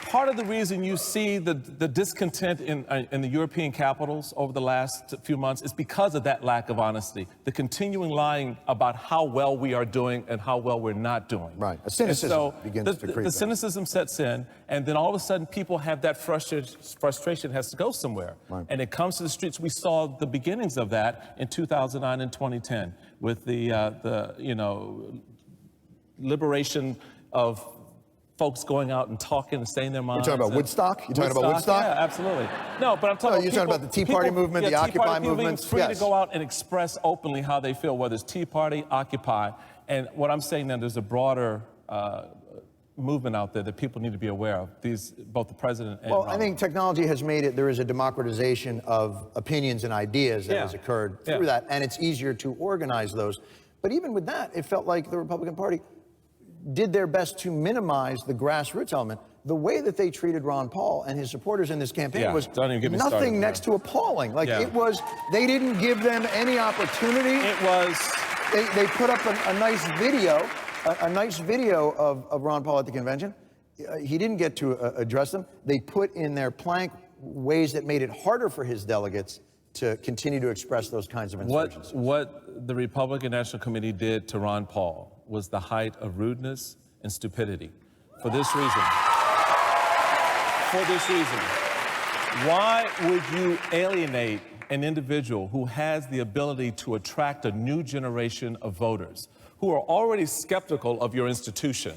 part of the reason you see the discontent in the European capitals over the last few months is because of that lack of honesty, the continuing lying about how well we are doing and how well we're not doing. Right, a cynicism begins to creep. The cynicism sets in, and then all of a sudden people have that frustration has to go somewhere. Right. And it comes to the streets. We saw the beginnings of that in 2009 and 2010 with the liberation of folks going out and talking and saying their minds. You're talking about Woodstock? You're talking about Woodstock? Yeah, absolutely. No, but I'm talking about you're talking about the Tea Party movement, the Occupy movement. Being free to go out and express openly how they feel, whether it's Tea Party, Occupy. And what I'm saying now, there's a broader movement out there that people need to be aware of. Both the president and Well, Ronald. I think technology has made it, there is a democratization of opinions and ideas that has occurred through that, and it's easier to organize those. But even with that, it felt like the Republican Party did their best to minimize the grassroots element. The way that they treated Ron Paul and his supporters in this campaign was nothing next to appalling. Like it was, they didn't give them any opportunity. It was. They put up a nice video, of Ron Paul at the convention. He didn't get to address them. They put in their plank ways that made it harder for his delegates to continue to express those kinds of insurgencies. What the Republican National Committee did to Ron Paul was the height of rudeness and stupidity. For this reason, why would you alienate an individual who has the ability to attract a new generation of voters who are already skeptical of your institution,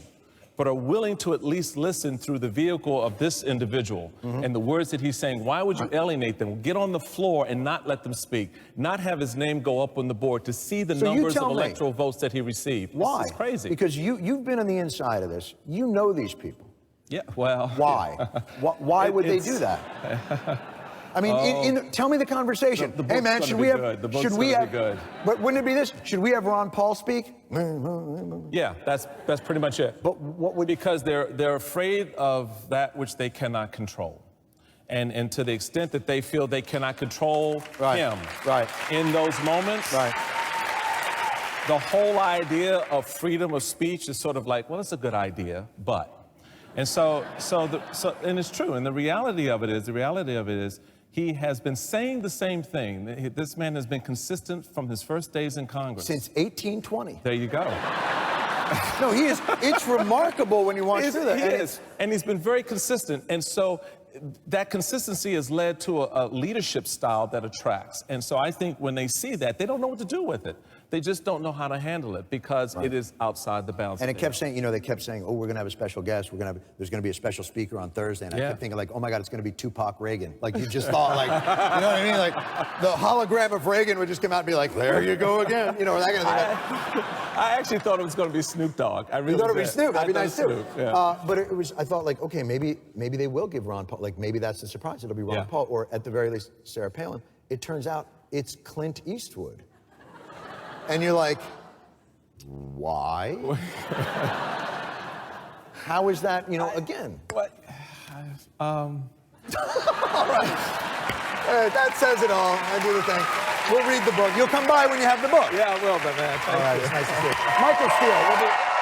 but are willing to at least listen through the vehicle of this individual and the words that he's saying? Why would you alienate them? Get on the floor and not let them speak, not have his name go up on the board to see the numbers of electoral votes that he received. Why? This is crazy. Because you've been on the inside of this. You know these people. Yeah, well. Why? Why would they do that? I mean, tell me the conversation. Hey, man, should we have? But wouldn't it be this? Should we have Ron Paul speak? Yeah, that's pretty much it. But what would? Because they're afraid of that which they cannot control, and to the extent that they feel they cannot control him, in those moments, the whole idea of freedom of speech is sort of like, well, it's a good idea, but. And so it's true. And the reality of it is, he has been saying the same thing. This man has been consistent from his first days in Congress. Since 1820. There you go. No, he is. It's remarkable when you watch through that. He is. And he's been very consistent. And so that consistency has led to a leadership style that attracts. And so I think when they see that, they don't know what to do with it. They just don't know how to handle it because it is outside the bounds. And it kept saying, they kept saying, oh, we're going to have a special guest. There's going to be a special speaker on Thursday. And I kept thinking, like, oh my God, it's going to be Tupac Reagan. Like, you just thought, like, you know what I mean? Like, the hologram of Reagan would just come out and be like, there you go again. Or that kind of thing. I actually thought it was going to be Snoop Dogg. I really You thought it would be Snoop. That'd be nice too. Yeah. But I thought, like, okay, maybe they will give Ron Paul, like, maybe that's the surprise. It'll be Ron Paul, or at the very least, Sarah Palin. It turns out it's Clint Eastwood. And you're like, why? How is that, again? What? All right. That says it all. I do the thing. We'll read the book. You'll come by when you have the book. Yeah, I will, but man. All right, it's nice to see you. Michael Steele.